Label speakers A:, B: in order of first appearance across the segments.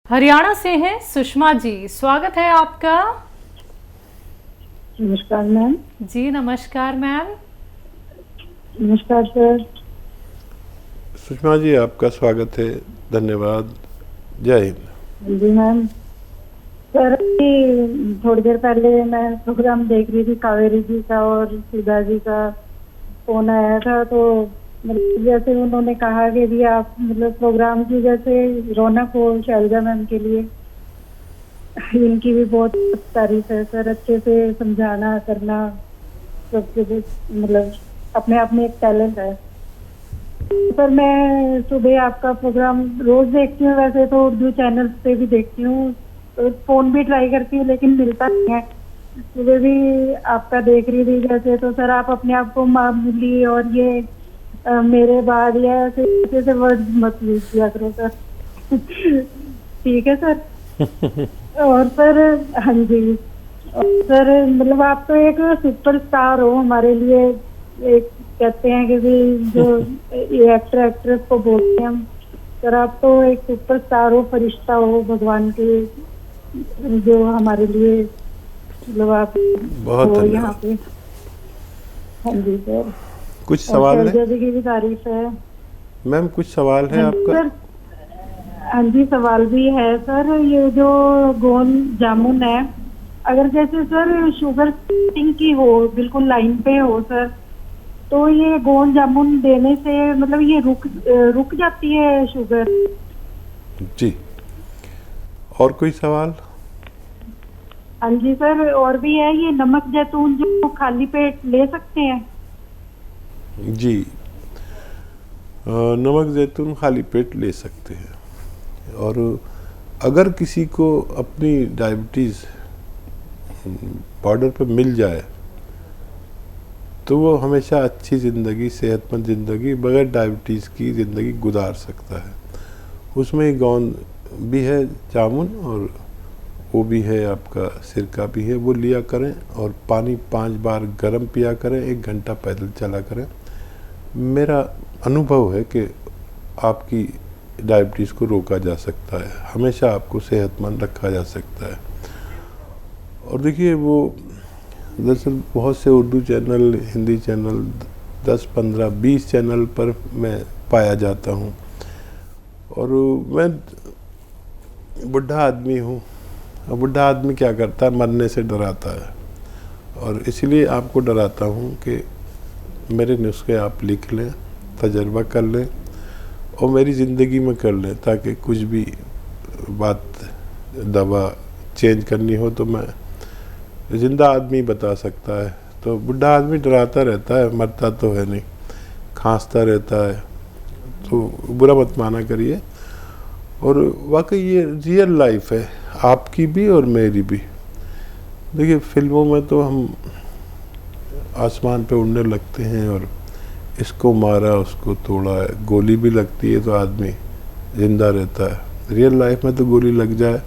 A: हरियाणा से हैं सुषमा जी, स्वागत है आपका।
B: नमस्कार मैम।
A: जी नमस्कार मैम।
B: नमस्कार सर।
C: सुषमा जी आपका स्वागत है, धन्यवाद, जय हिंद।
B: जी मैम। सर अभी थोड़ी देर पहले मैं प्रोग्राम देख रही थी, कावेरी जी का और सुधा जी का फोन आया था, तो मतलब जैसे उन्होंने कहा कि भी आप मतलब प्रोग्राम की जैसे रौनक हो शैलजा मैम के लिए, इनकी भी बहुत तारीफ है सर। अच्छे से समझाना करना सबके मतलब अपने आप में एक टैलेंट है सर। मैं सुबह आपका प्रोग्राम रोज देखती हूँ, वैसे तो उर्दू चैनल पे भी देखती हूँ, तो फोन भी ट्राई करती हूँ लेकिन मिलता नहीं है। सुबह भी आपका देख रही थी जैसे, तो सर आप अपने आप को मामूली और ये मेरे बाद या ऐसे वर्ड मत यूज किया करो सर। ठीक है सर। और सर हाँ जी, और सर मतलब आप तो एक सुपरस्टार हो हमारे लिए। एक कहते हैं कि भी जो ये एक्टर एक्ट्रेस को बोलते हैं हम, सर आप तो एक सुपरस्टार हो, फरिश्ता हो भगवान के, जो हमारे लिए मतलब आप
C: बहुत
B: हो यहाँ
C: धन्यवाद।
B: पे। हाँ जी सर।
C: कुछ
B: और
C: सवाल है
B: शैलजा जी की भी तारीफ है।
C: मैम, कुछ सवाल है
B: हाँ जी
C: आपका?
B: सर। हाँ जी सवाल भी है सर। ये जो गोंद जामुन है, अगर जैसे सर शुगर स्टिंग की हो, बिल्कुल लाइन पे हो सर, तो ये गोंद जामुन देने से मतलब ये रुक जाती है शुगर?
C: जी, और कोई सवाल?
B: हाँ जी सर। और भी है, ये नमक जैतून जो खाली पेट ले सकते हैं?
C: जी, नमक जैतून खाली पेट ले सकते हैं। और अगर किसी को अपनी डायबिटीज़ बॉर्डर पर मिल जाए तो वो हमेशा अच्छी ज़िंदगी, सेहतमंद ज़िंदगी, बगैर डायबिटीज़ की ज़िंदगी गुजार सकता है। उसमें गोंद भी है, जामुन, और वो भी है, आपका सिरका भी है, वो लिया करें। और पानी 5 बार गर्म पिया करें, 1 घंटा पैदल चला करें। मेरा अनुभव है कि आपकी डायबिटीज़ को रोका जा सकता है, हमेशा आपको सेहतमंद रखा जा सकता है। और देखिए, वो दरअसल बहुत से Urdu channel, Hindi channel, 10, 15, 20 channel पर मैं पाया जाता हूँ। और मैं बुढ़ा आदमी हूँ, और बुढ़ा आदमी क्या करता है, मरने से डराता है। और इसलिए आपको डराता हूँ कि मेरे नुस्खे आप लिख लें, तजर्बा कर लें और मेरी ज़िंदगी में कर लें, ताकि कुछ भी बात, दवा चेंज करनी हो तो मैं ज़िंदा आदमी बता सकता है। तो बुढ़ा आदमी डराता रहता है, मरता तो है नहीं, खांसता रहता है, तो बुरा मत माना करिए। और वाकई ये रियल लाइफ है, आपकी भी और मेरी भी। देखिए, फिल्मों में तो हम आसमान पे उड़ने लगते हैं और इसको मारा उसको तोड़ा, गोली भी लगती है तो आदमी ज़िंदा रहता है। रियल लाइफ में तो गोली लग जाए,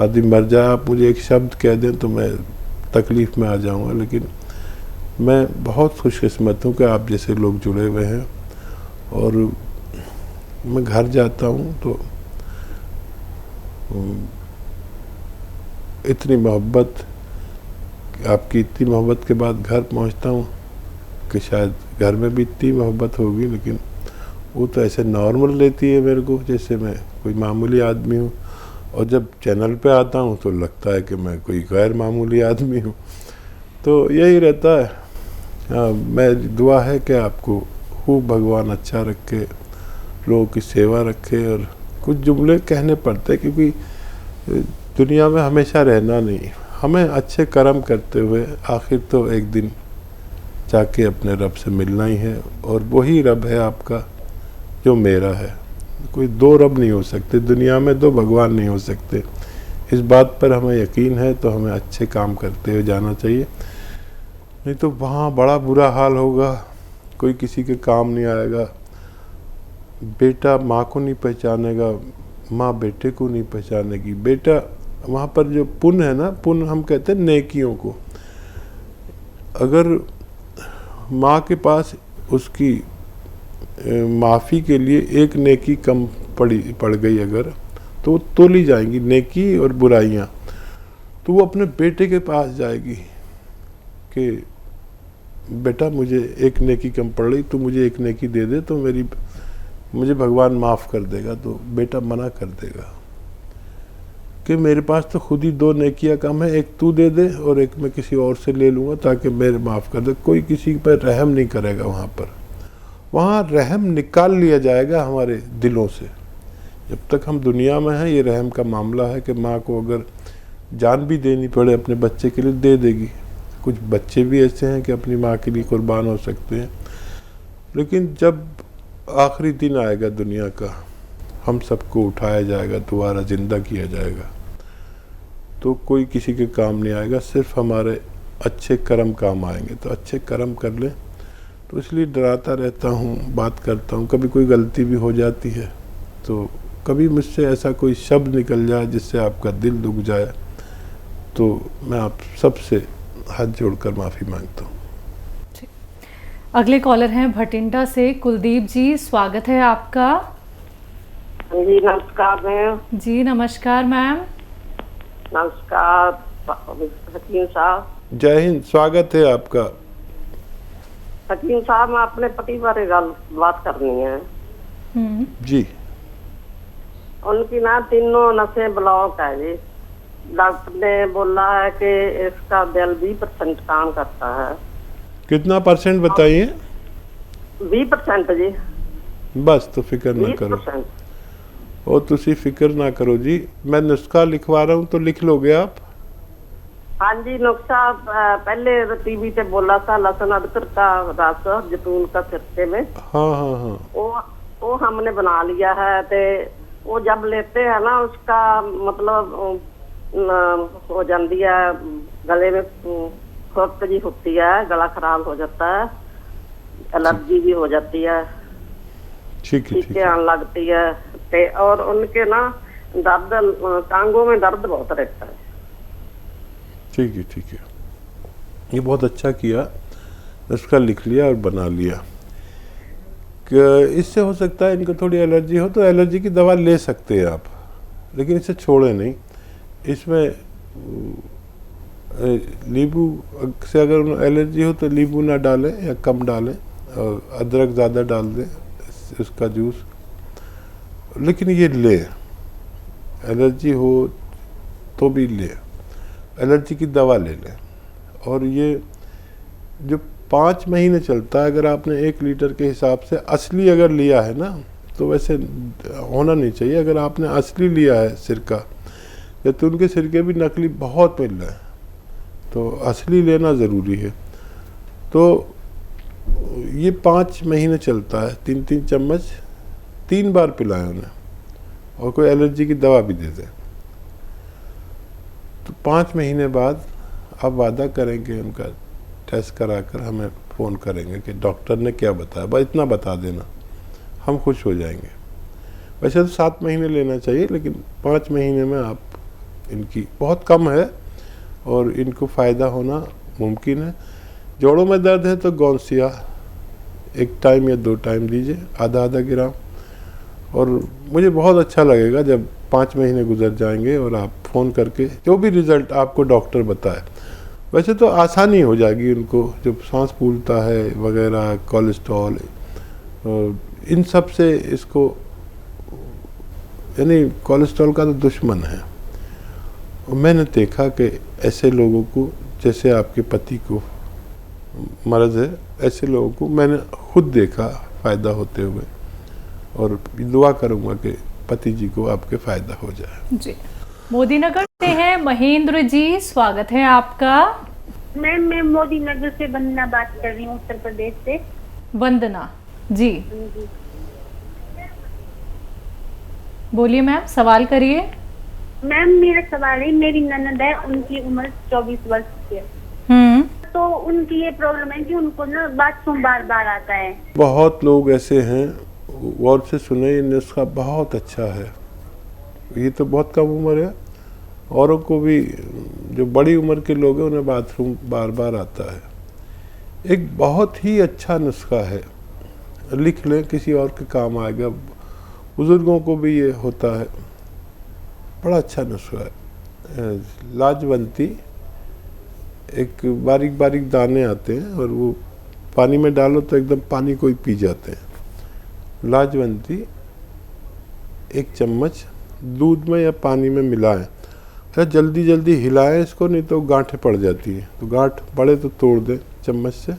C: आदमी मर जाए, आप मुझे एक शब्द कह दें तो मैं तकलीफ़ में आ जाऊंगा। लेकिन मैं बहुत खुशकिस्मत हूँ कि आप जैसे लोग जुड़े हुए हैं। और मैं घर जाता हूँ तो इतनी मोहब्बत, आपकी इतनी मोहब्बत के बाद घर पहुँचता हूँ कि शायद घर में भी इतनी मोहब्बत होगी, लेकिन वो तो ऐसे नॉर्मल लेती है मेरे को जैसे मैं कोई मामूली आदमी हूँ। और जब चैनल पे आता हूँ तो लगता है कि मैं कोई गैर मामूली आदमी हूँ। तो यही रहता है। हाँ, मैं दुआ है कि आपको खूब भगवान अच्छा रखे, लोगों की सेवा रखे। और कुछ जुमले कहने पड़ते हैं, क्योंकि दुनिया में हमेशा रहना नहीं, हमें अच्छे कर्म करते हुए आखिर तो एक दिन जाके अपने रब से मिलना ही है। और वही रब है आपका जो मेरा है। कोई 2 रब नहीं हो सकते दुनिया में, 2 भगवान नहीं हो सकते। इस बात पर हमें यकीन है तो हमें अच्छे काम करते हुए जाना चाहिए, नहीं तो वहाँ बड़ा बुरा हाल होगा, कोई किसी के काम नहीं आएगा। बेटा माँ को नहीं पहचानेगा, माँ बेटे को नहीं पहचानेगी। बेटा वहाँ पर जो पुण्य है ना, पुण्य हम कहते हैं नेकियों को, अगर माँ के पास उसकी माफ़ी के लिए एक नेकी कम पड़ गई अगर, तो तोली जाएंगी नेकी और बुराइयां। तो वो अपने बेटे के पास जाएगी कि बेटा मुझे एक नेकी कम पड़ रही, तू मुझे एक नेकी दे दे तो मुझे भगवान माफ़ कर देगा। तो बेटा मना कर देगा कि मेरे पास तो खुद ही 2 नेकियां कम है, एक तू दे दे और एक मैं किसी और से ले लूँगा ताकि मेरे माफ़ कर दे। कोई किसी पर रहम नहीं करेगा वहाँ पर। वहाँ रहम निकाल लिया जाएगा हमारे दिलों से। जब तक हम दुनिया में हैं ये रहम का मामला है कि माँ को अगर जान भी देनी पड़े अपने बच्चे के लिए दे देगी। कुछ बच्चे भी ऐसे हैं कि अपनी माँ के लिए कुर्बान हो सकते हैं, लेकिन जब आखिरी दिन आएगा दुनिया का, हम सबको उठाया जाएगा, दोबारा ज़िंदा किया जाएगा, तो कोई किसी के काम नहीं आएगा, सिर्फ हमारे अच्छे कर्म काम आएंगे। तो अच्छे कर्म कर लें। तो इसलिए डराता रहता हूँ, बात करता हूँ, कभी कोई गलती भी हो जाती है तो कभी मुझसे ऐसा कोई शब्द निकल जाए जिससे आपका दिल दुख जाए, तो मैं आप सबसे हाथ जोड़कर माफ़ी मांगता हूँ।
A: अगले कॉलर हैं भटिंडा से कुलदीप जी, स्वागत है आपका।
D: जी नमस्कार मैम।
A: जी नमस्कार मैम।
D: नमस्कार हकीम साहब।
C: जय हिंद, स्वागत है आपका।
D: हकीम साहब मैं अपने पति बारे बात करनी है।
C: जी।
D: उनकी ना तीनों नसें ब्लॉक है जी। डॉक्टर ने बोला है कि इसका दिल 20% काम करता है।
C: कितना परसेंट बताइए?
D: 20% जी।
C: बस तो फिक्र ना करो।
D: 20%।
C: और तुसी फिक्र ना करो जी, मैं नुस्खा लिखवा रहा हूँ तो लिख लोगे आप?
D: हाँ जी, नुस्खा पहले टीवी पे बोला था, लहसुन अदरक का रस जैतून का सिरके में।
C: हाँ हाँ हाँ।
D: वो हमने बना लिया है। ते वो जब लेते हैं ना उसका मतलब हो जाती है, गले में खुरक जी होती है, गला खराब हो जाता है, एलर्जी भी हो जाती है, छींकें आने लगती है। ते और उनके ना दर्द, टांगों में दर्द बहुत रहता है।
C: ठीक है ठीक है, ये बहुत अच्छा किया, उसका लिख लिया और बना लिया। इससे हो सकता है इनको थोड़ी एलर्जी हो तो एलर्जी की दवा ले सकते हैं आप, लेकिन इसे छोड़े नहीं। इसमें नींबू से अगर एलर्जी हो तो नींबू ना डालें या कम डालें, और अदरक ज़्यादा डाल दें इसका जूस। लेकिन ये ले, एलर्जी हो तो भी ले, एलर्जी की दवा ले लें। और ये जो 5 महीने चलता है, अगर आपने 1 लीटर के हिसाब से असली अगर लिया है ना, तो वैसे होना नहीं चाहिए। अगर आपने असली लिया है सिरका, या तो उनके सिरके भी नकली बहुत मिल रहे हैं, तो असली लेना ज़रूरी है। तो ये 5 महीने चलता है, 3-3 चम्मच 3 बार पिलाएं उन्हें, और कोई एलर्जी की दवा भी दे दें। तो 5 महीने बाद आप वादा करेंगे, उनका टेस्ट कराकर हमें फ़ोन करेंगे कि डॉक्टर ने क्या बताया, बस इतना बता देना, हम खुश हो जाएंगे। वैसे तो 7 महीने लेना चाहिए, लेकिन 5 महीने में आप, इनकी बहुत कम है और इनको फ़ायदा होना मुमकिन है। जोड़ों में दर्द है तो गौनसिया 1 टाइम या 2 टाइम दीजिए, आधा ग्राम। और मुझे बहुत अच्छा लगेगा जब 5 महीने गुजर जाएंगे और आप फ़ोन करके जो भी रिज़ल्ट आपको डॉक्टर बताए। वैसे तो आसानी हो जाएगी उनको, जब सांस फूलता है वगैरह, कोलेस्ट्रॉल, इन सब से इसको, यानी कोलेस्ट्रॉल का तो दुश्मन है। और मैंने देखा कि ऐसे लोगों को, जैसे आपके पति को मर्ज़ है, ऐसे लोगों को मैंने खुद देखा फ़ायदा होते हुए, और दुआ करूँगा कि पति जी को आपके फ़ायदा हो जाए।
A: जी। मोदी नगर से हैं महेंद्र जी, स्वागत है आपका।
E: मैम मैं मोदी नगर से वंदना बात कर रही हूँ, उत्तर प्रदेश से।
A: वंदना जी, बोलिए मैम, सवाल करिए।
E: मैम मेरा सवाल है, मेरी ननद है, उनकी उम्र 24 वर्ष की है। तो उनकी ये प्रॉब्लम है कि उनको ना बाथरूम बार बार आता है। बहुत
C: लोग ऐसे हैं, गौर से सुने, ये नुस्खा बहुत अच्छा है। ये तो बहुत कम उम्र है, औरों को भी, जो बड़ी उम्र के लोग हैं उन्हें बाथरूम बार बार आता है। एक बहुत ही अच्छा नुस्खा है, लिख लें, किसी और के काम आएगा। बुज़ुर्गों को भी ये होता है। बड़ा अच्छा नुस्खा है। लाजवंती, एक बारीक बारीक दाने आते हैं और वो पानी में डालो तो एकदम पानी को ही पी जाते हैं। लाजवंती 1 चम्मच दूध में या पानी में मिलाएं। अच्छा, जल्दी जल्दी हिलाएं इसको, नहीं तो गांठें पड़ जाती हैं। तो गांठ पड़े तो तोड़ दें चम्मच से,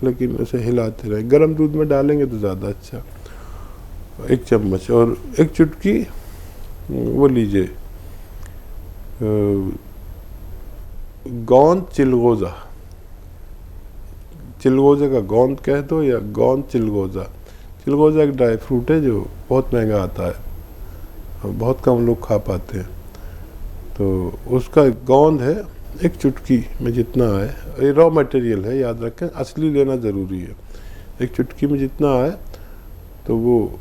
C: लेकिन उसे हिलाते रहें। गर्म दूध में डालेंगे तो ज़्यादा अच्छा। 1 चम्मच और 1 चुटकी वो लीजिए गोंद चिलगोज़ा। चिलगोज़ा का गोंद कह दो या गोंद चिलगोज़ा। चिलगोज़ा एक ड्राई फ्रूट है जो बहुत महंगा आता है और बहुत कम लोग खा पाते हैं। तो उसका गोंद है 1 चुटकी में जितना आए, ये रॉ मटेरियल है, याद रखें, असली लेना ज़रूरी है। 1 चुटकी में जितना आए तो वो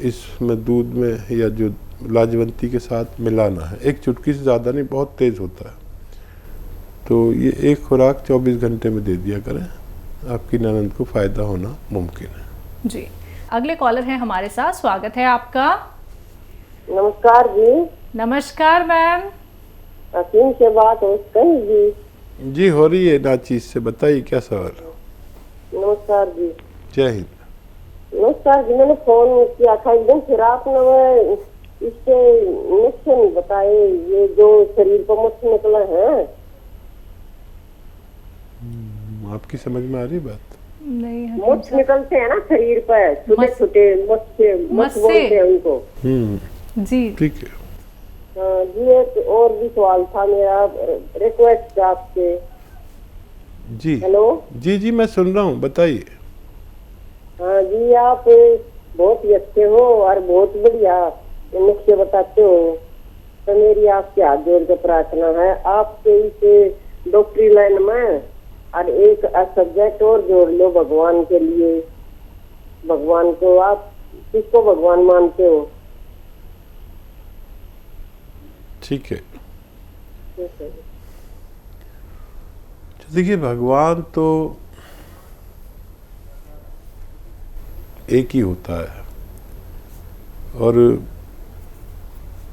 C: इसमें दूध में या जो लाजवंती के साथ मिलाना है। 1 चुटकी से ज़्यादा नहीं, बहुत तेज़ होता है। तो ये एक खुराक 24 घंटे में दे दिया करें, आपकी ननद को फ़ायदा होना मुमकिन है।
A: जी, अगले कॉलर हैं हमारे साथ, स्वागत है आपका।
F: नमस्कार जी।
A: नमस्कार मैम।
F: असीम से बात हो कहीं जी?
C: जी हो रही है नाचीज से, बताइए क्या सवाल है।
F: नमस्कार जी।
C: जय हिंद।
F: नमस्कार जी, मैंने फोन किया था एकदम, फिर आपने वो इसके नुस्खे नहीं बताए, ये जो शरीर पर मच्छर निकला है।
C: आपकी समझ में आ रही बात?
A: नहीं,
F: मच्छर निकलते हैं ना शरीर पर, छोटे छोटे मच्छर बोलते हैं उनको।
A: जी
C: ठीक है।
F: हाँ जी, एक और भी सवाल था मेरा, रिक्वेस्ट आपसे।
C: जी
F: हेलो
C: जी जी, मैं सुन रहा हूँ, बताइए।
F: हाँ जी, आप बहुत ही अच्छे हो और बहुत बढ़िया नुस्खे बताते हो। तो मेरी आपके हाथ जोड़ के प्रार्थना है, आपके इस डॉक्टरी लाइन में और एक सब्जेक्ट और जोड़ लो भगवान के लिए। भगवान को आप किसको भगवान मानते हो?
C: ठीक है। देखिए, भगवान तो एक ही होता है और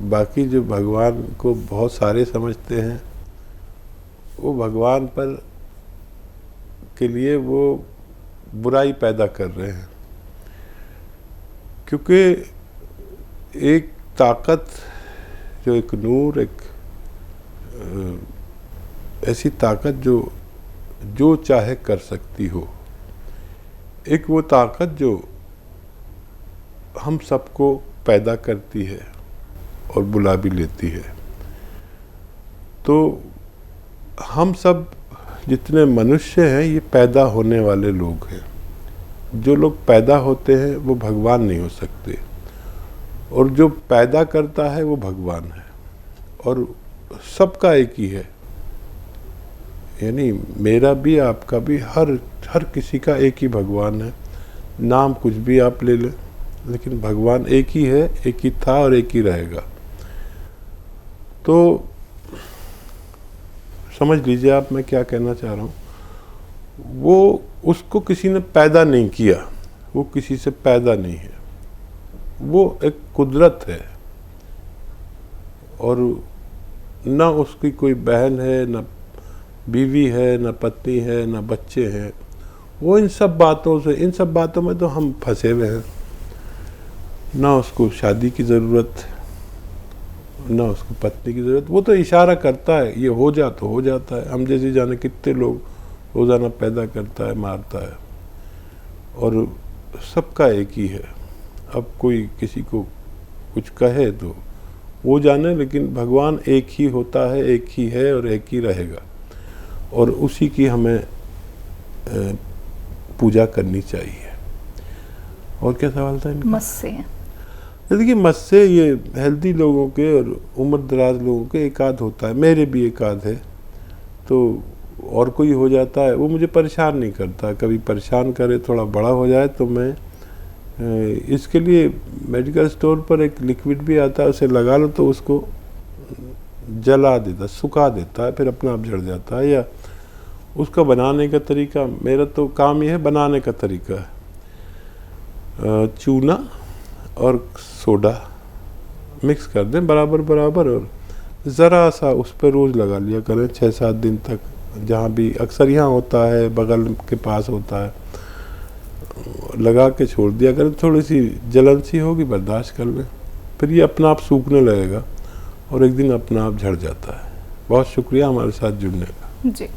C: बाकी जो भगवान को बहुत सारे समझते हैं, वो भगवान पर के लिए वो बुराई पैदा कर रहे हैं। क्योंकि एक ताकत जो एक नूर, एक ऐसी ताकत जो चाहे कर सकती हो, एक वो ताकत जो हम सबको पैदा करती है और बुला भी लेती है। तो हम सब जितने मनुष्य हैं, ये पैदा होने वाले लोग हैं। जो लोग पैदा होते हैं वो भगवान नहीं हो सकते, और जो पैदा करता है वो भगवान है, और सबका एक ही है। यानी मेरा भी, आपका भी, हर किसी का एक ही भगवान है। नाम कुछ भी आप ले लें, लेकिन भगवान एक ही है, एक ही था और एक ही रहेगा। तो समझ लीजिए आप मैं क्या कहना चाह रहा हूँ। वो, उसको किसी ने पैदा नहीं किया, वो किसी से पैदा नहीं है, वो एक कुदरत है। और ना उसकी कोई बहन है, ना बीवी है, ना पत्नी है, ना बच्चे हैं। वो इन सब बातों में तो हम फंसे हुए हैं। ना उसको शादी की ज़रूरत, ना उसको पत्नी की ज़रूरत। वो तो इशारा करता है, ये हो जा तो हो जाता है। हम जैसे जाने कितने लोग रोज़ाना पैदा करता है, मारता है, और सबका एक ही है। अब कोई किसी को कुछ कहे तो वो जाने, लेकिन भगवान एक ही होता है, एक ही है और एक ही रहेगा, और उसी की हमें पूजा करनी चाहिए। और क्या सवाल था इनका?
A: मस्से।
C: देखिए, मस्से ये हेल्दी लोगों के और उम्र दराज लोगों के एकाध होता है, मेरे भी एकाध है। तो और कोई हो जाता है, वो मुझे परेशान नहीं करता। कभी परेशान करे, थोड़ा बड़ा हो जाए तो मैं इसके लिए मेडिकल स्टोर पर एक लिक्विड भी आता है, उसे लगा लो तो उसको जला देता, सुखा देता है, फिर अपना आप जड़ जाता है। या उसका बनाने का तरीका, मेरा तो काम ये है बनाने का तरीका है। चूना और सोडा मिक्स कर दें बराबर बराबर, और ज़रा सा उस पर रोज़ लगा लिया करें 6-7 दिन तक, जहाँ भी अक्सर यहाँ होता है, बगल के पास होता है, लगा के छोड़ दिया करें। थोड़ी सी जलन सी होगी, बर्दाश्त कर लें, फिर ये अपना आप सूखने लगेगा और एक दिन अपना आप झड़ जाता है। बहुत शुक्रिया हमारे साथ जुड़ने का।
A: जी।